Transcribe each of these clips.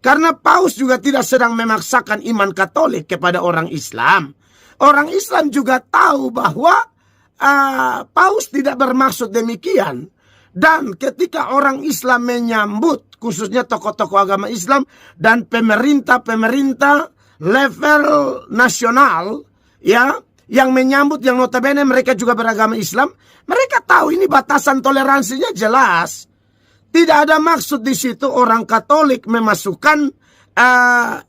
Karena Paus juga tidak sedang memaksakan iman Katolik kepada orang Islam. Orang Islam juga tahu bahwa Paus tidak bermaksud demikian. Dan ketika orang Islam menyambut, khususnya tokoh-tokoh agama Islam dan pemerintah-pemerintah level nasional, ya, yang menyambut, yang notabene mereka juga beragama Islam, mereka tahu ini batasan toleransinya jelas. Tidak ada maksud di situ orang Katolik memasukkan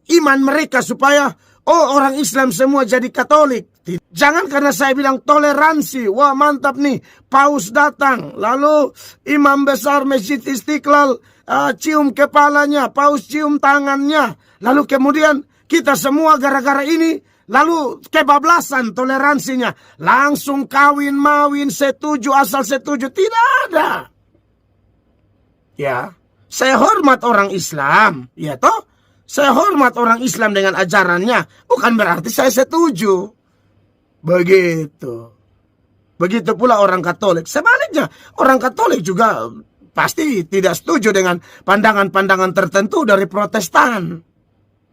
iman mereka supaya orang Islam semua jadi Katolik. Jangan karena saya bilang toleransi, wah mantap nih, Paus datang, lalu imam besar Masjid Istiqlal cium kepalanya, Paus cium tangannya, lalu kemudian kita semua gara-gara ini lalu kebablasan toleransinya, langsung kawin mawin setuju asal setuju, tidak ada. Ya, saya hormat orang Islam, ya toh, saya hormat orang Islam dengan ajarannya, bukan berarti saya setuju. Begitu. Begitu pula orang Katolik. Sebaliknya, orang Katolik juga pasti tidak setuju dengan pandangan-pandangan tertentu dari Protestan.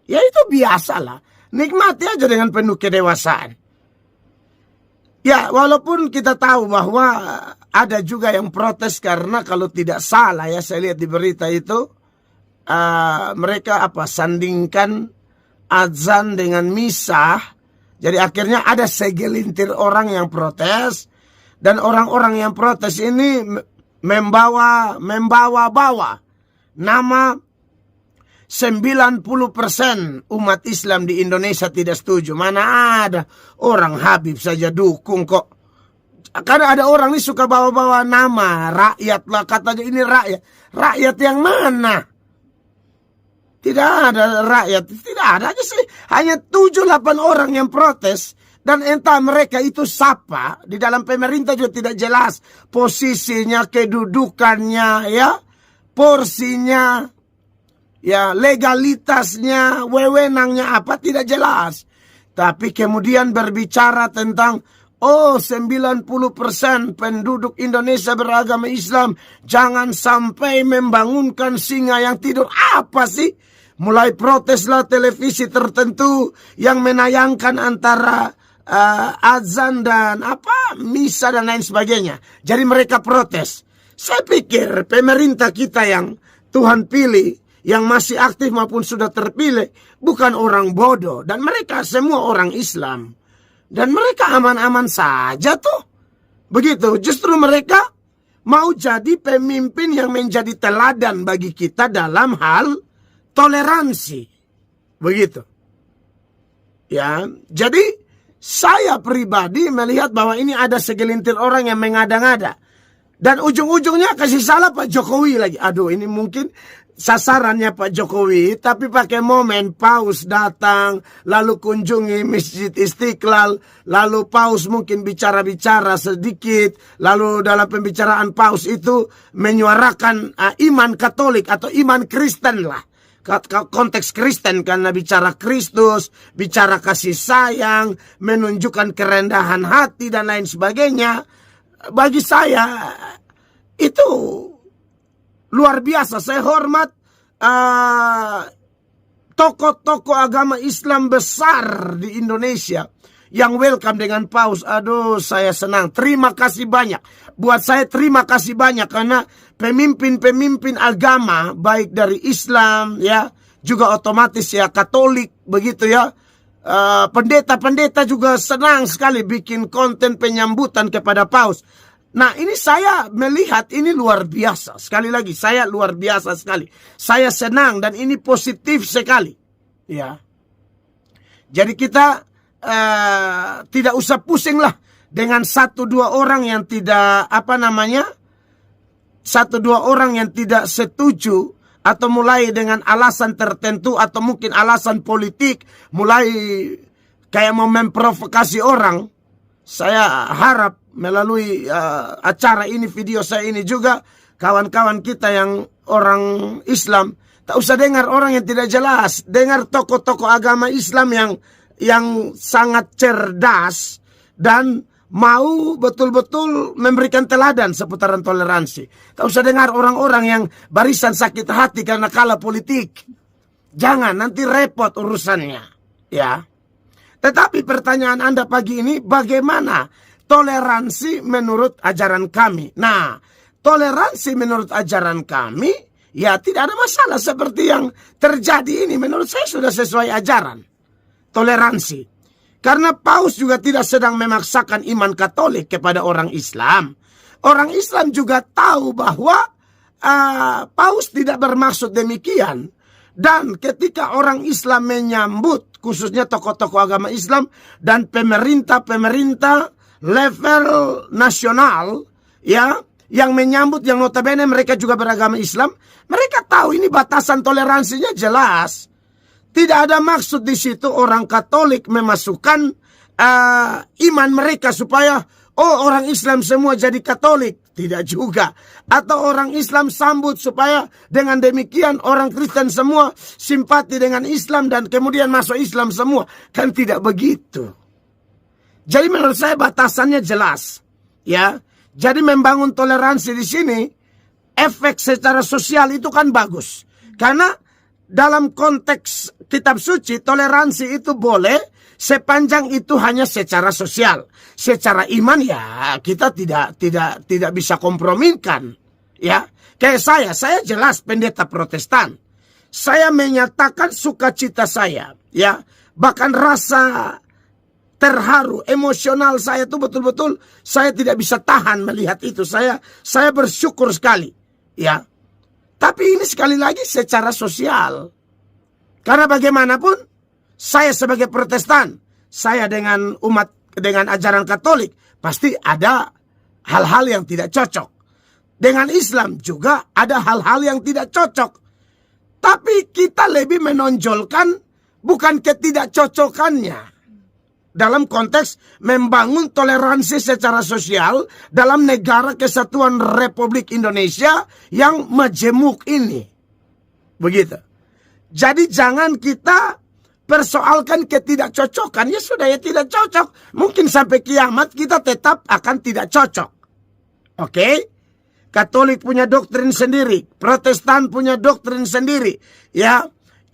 Ya itu biasalah. Nikmati aja dengan penuh kedewasaan. Ya, walaupun kita tahu bahwa ada juga yang protes karena kalau tidak salah ya, saya lihat di berita itu, mereka sandingkan azan dengan misa. Jadi akhirnya ada segelintir orang yang protes, dan orang-orang yang protes ini membawa nama 90% umat Islam di Indonesia tidak setuju. Mana ada orang Habib saja dukung kok. Karena ada orang ini suka bawa-bawa nama rakyat lah, katanya ini rakyat. Rakyat yang mana? Tidak ada rakyat, tidak ada aja sih. Hanya 7-8 orang yang protes. Dan entah mereka itu siapa. Di dalam pemerintah juga tidak jelas posisinya, kedudukannya, ya, porsinya, ya, legalitasnya, wewenangnya apa, tidak jelas. Tapi kemudian berbicara tentang 90% penduduk Indonesia beragama Islam, jangan sampai membangunkan singa yang tidur. Apa sih? Mulai proteslah televisi tertentu yang menayangkan antara azan dan misa dan lain sebagainya. Jadi mereka protes. Saya pikir pemerintah kita yang Tuhan pilih, yang masih aktif maupun sudah terpilih, bukan orang bodoh, dan mereka semua orang Islam. Dan mereka aman-aman saja tuh. Begitu, justru mereka mau jadi pemimpin yang menjadi teladan bagi kita dalam hal toleransi. Begitu. Ya, jadi saya pribadi melihat bahwa ini ada segelintir orang yang mengada-ngada. Dan ujung-ujungnya kasih salah Pak Jokowi lagi. Aduh, ini mungkin sasarannya Pak Jokowi, tapi pakai momen Paus datang, lalu kunjungi Masjid Istiqlal, lalu Paus mungkin bicara-bicara sedikit, lalu dalam pembicaraan Paus itu menyuarakan iman Katolik atau iman Kristen lah. Konteks Kristen karena bicara Kristus, bicara kasih sayang, menunjukkan kerendahan hati dan lain sebagainya. Bagi saya itu luar biasa. Saya hormat tokoh-tokoh agama Islam besar di Indonesia yang welcome dengan Paus. Aduh, saya senang. Terima kasih banyak. Buat saya terima kasih banyak karena pemimpin-pemimpin agama baik dari Islam ya, juga otomatis ya Katolik begitu ya. Pendeta-pendeta juga senang sekali bikin konten penyambutan kepada Paus. Nah, ini saya melihat ini luar biasa. Sekali lagi, saya luar biasa sekali. Saya senang dan ini positif sekali. Ya. Jadi kita tidak usah pusing lah dengan 1-2 orang yang tidak orang yang tidak setuju, atau mulai dengan alasan tertentu atau mungkin alasan politik, mulai kayak mau memprovokasi orang. Saya harap melalui acara ini, video saya ini juga, kawan-kawan kita yang orang Islam, tak usah dengar orang yang tidak jelas. Dengar tokoh-tokoh agama Islam yang sangat cerdas dan mau betul-betul memberikan teladan seputaran toleransi. Tak usah dengar orang-orang yang barisan sakit hati karena kalah politik. Jangan, nanti repot urusannya. Ya. Tetapi pertanyaan Anda pagi ini, bagaimana toleransi menurut ajaran kami? Nah, toleransi menurut ajaran kami, ya tidak ada masalah seperti yang terjadi ini. Menurut saya sudah sesuai ajaran. Toleransi. Karena Paus juga tidak sedang memaksakan iman Katolik kepada orang Islam. Orang Islam juga tahu bahwa Paus tidak bermaksud demikian. Dan ketika orang Islam menyambut, khususnya tokoh-tokoh agama Islam dan pemerintah-pemerintah level nasional, ya, yang menyambut, yang notabene mereka juga beragama Islam, mereka tahu ini batasan toleransinya jelas. Tidak ada maksud di situ orang Katolik memasukkan iman mereka supaya orang Islam semua jadi Katolik. Tidak juga. Atau orang Islam sambut supaya dengan demikian orang Kristen semua simpati dengan Islam dan kemudian masuk Islam semua. Kan tidak begitu. Jadi menurut saya batasannya jelas. Ya. Jadi membangun toleransi di sini, efek secara sosial itu kan bagus. Karena dalam konteks kitab suci, toleransi itu boleh sepanjang itu hanya secara sosial. Secara iman ya kita tidak bisa kompromikan. Ya, kayak saya jelas pendeta Protestan. Saya menyatakan sukacita saya, ya, bahkan rasa terharu, emosional saya itu betul-betul saya tidak bisa tahan melihat itu. Saya bersyukur sekali, ya. Tapi ini sekali lagi secara sosial. Karena bagaimanapun, saya sebagai Protestan, saya dengan ajaran Katolik, pasti ada hal-hal yang tidak cocok. Dengan Islam juga ada hal-hal yang tidak cocok. Tapi kita lebih menonjolkan bukan ketidakcocokannya. Dalam konteks membangun toleransi secara sosial dalam negara kesatuan Republik Indonesia yang majemuk ini. Begitu. Jadi jangan kita persoalkan ketidakcocokan. Ya sudah, ya tidak cocok. Mungkin sampai kiamat kita tetap akan tidak cocok. Oke? Katolik punya doktrin sendiri. Protestan punya doktrin sendiri. Ya.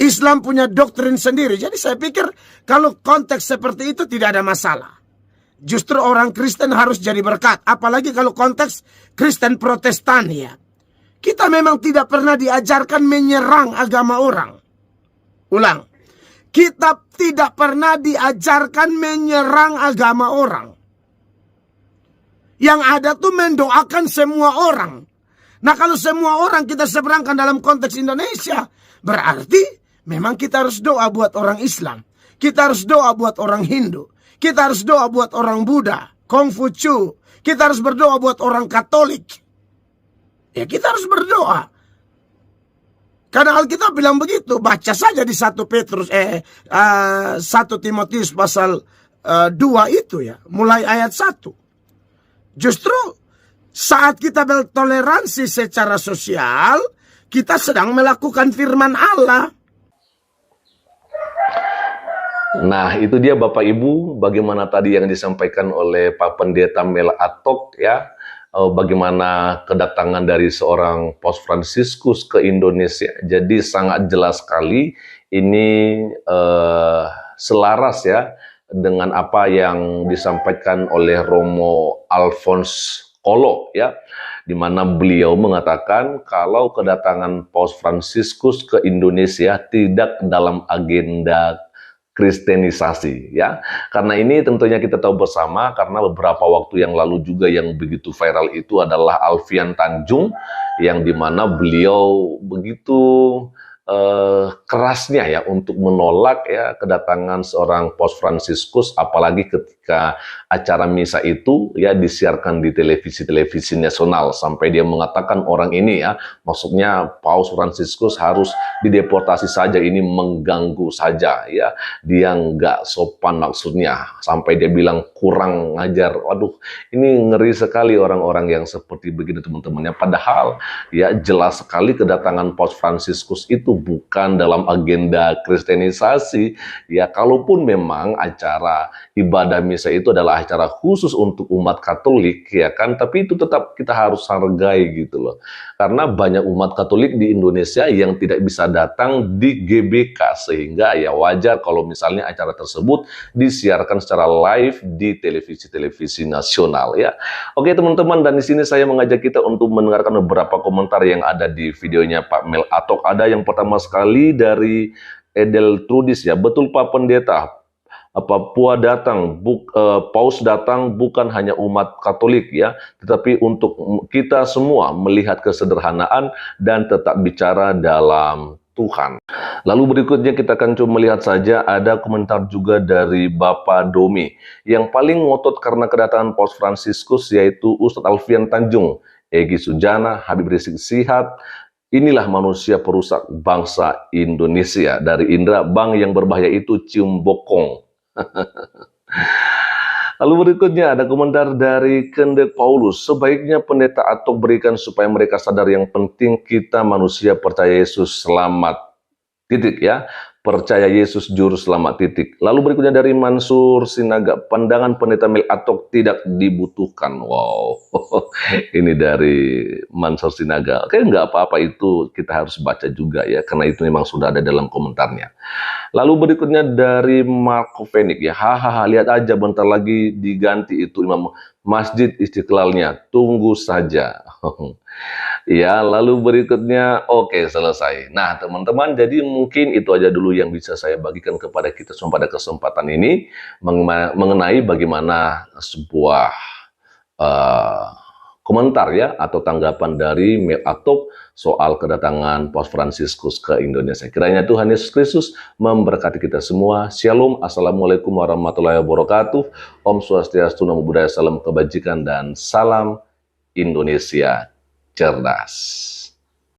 Islam punya doktrin sendiri. Jadi saya pikir kalau konteks seperti itu tidak ada masalah. Justru orang Kristen harus jadi berkat. Apalagi kalau konteks Kristen Protestan, ya. Kita memang tidak pernah diajarkan menyerang agama orang. Ulang. Kita tidak pernah diajarkan menyerang agama orang. Yang ada tuh mendoakan semua orang. Nah, kalau semua orang kita seberangkan dalam konteks Indonesia, berarti memang kita harus doa buat orang Islam. Kita harus doa buat orang Hindu. Kita harus doa buat orang Buddha, Kongfucu. Kita harus berdoa buat orang Katolik. Ya, kita harus berdoa. Karena Alkitab bilang begitu. Baca saja di 1 Timotius pasal 2 itu, ya. Mulai ayat 1. Justru saat kita bertoleransi secara sosial, kita sedang melakukan firman Allah. Nah, itu dia Bapak Ibu, bagaimana tadi yang disampaikan oleh Pak Pendeta Mel Atok, ya, bagaimana kedatangan dari seorang Paus Fransiskus ke Indonesia. Jadi sangat jelas sekali ini selaras, ya, dengan apa yang disampaikan oleh Romo Alphonse Kolo, ya, di mana beliau mengatakan kalau kedatangan Paus Fransiskus ke Indonesia tidak dalam agenda kristenisasi, ya. Karena ini tentunya kita tahu bersama, karena beberapa waktu yang lalu juga yang begitu viral itu adalah Alfian Tanjung, yang dimana beliau begitu kerasnya, ya, untuk menolak, ya, kedatangan seorang Paus Fransiskus, apalagi ketika acara misa itu, ya, disiarkan di televisi nasional, sampai dia mengatakan orang ini, ya, maksudnya Paus Fransiskus harus dideportasi saja, ini mengganggu saja, ya, dia nggak sopan maksudnya, sampai dia bilang kurang ngajar. Waduh, ini ngeri sekali orang-orang yang seperti begini, teman-temannya. Padahal, ya, jelas sekali kedatangan Paus Fransiskus itu bukan dalam agenda agenda kristenisasi. Ya, kalaupun memang acara ibadah misa itu adalah acara khusus untuk umat Katolik, ya kan, tapi itu tetap kita harus hargai gitu loh. Karena banyak umat Katolik di Indonesia yang tidak bisa datang di GBK, sehingga ya wajar kalau misalnya acara tersebut disiarkan secara live di televisi-televisi nasional ya. Oke teman-teman, dan di sini saya mengajak kita untuk mendengarkan beberapa komentar yang ada di videonya Pak Mel Atok. Ada yang pertama sekali dari Edel Trudis ya, betul Pak Pendeta. Papua datang, Paus datang bukan hanya umat Katolik ya, tetapi untuk kita semua melihat kesederhanaan dan tetap bicara dalam Tuhan. Lalu berikutnya kita akan coba melihat saja, ada komentar juga dari Bapak Domi yang paling ngotot karena kedatangan Paus Fransiskus, yaitu Ustadz Alfian Tanjung, Egy Sujana, Habib Rizik Sihab. Inilah manusia perusak bangsa Indonesia. Dari Indra, bang yang berbahaya itu cium bokong. Lalu berikutnya ada komentar dari Kendek Paulus. Sebaiknya pendeta Atok berikan supaya mereka sadar yang penting kita manusia percaya Yesus selamat. Titik ya. Percaya Yesus juru selamat titik. Lalu berikutnya dari Mansur Sinaga. Pandangan pendeta Mel Atok tidak dibutuhkan. Wow. Ini dari Mansur Sinaga. Oke, nggak apa-apa, itu kita harus baca juga ya. Karena itu memang sudah ada dalam komentarnya. Lalu berikutnya dari Marco Fenik ya. Hahaha, lihat aja bentar lagi diganti itu imam Masjid Istiqlalnya. Tunggu saja. Ya, lalu berikutnya, oke, selesai. Nah, teman-teman, jadi mungkin itu aja dulu yang bisa saya bagikan kepada kita semua pada kesempatan ini mengenai bagaimana sebuah komentar ya atau tanggapan dari Mel Atok soal kedatangan Paus Fransiskus ke Indonesia. Kiranya Tuhan Yesus Kristus memberkati kita semua. Shalom, assalamualaikum warahmatullahi wabarakatuh. Om Swastiastu, Namo Buddhaya, salam kebajikan dan salam Indonesia cerdas.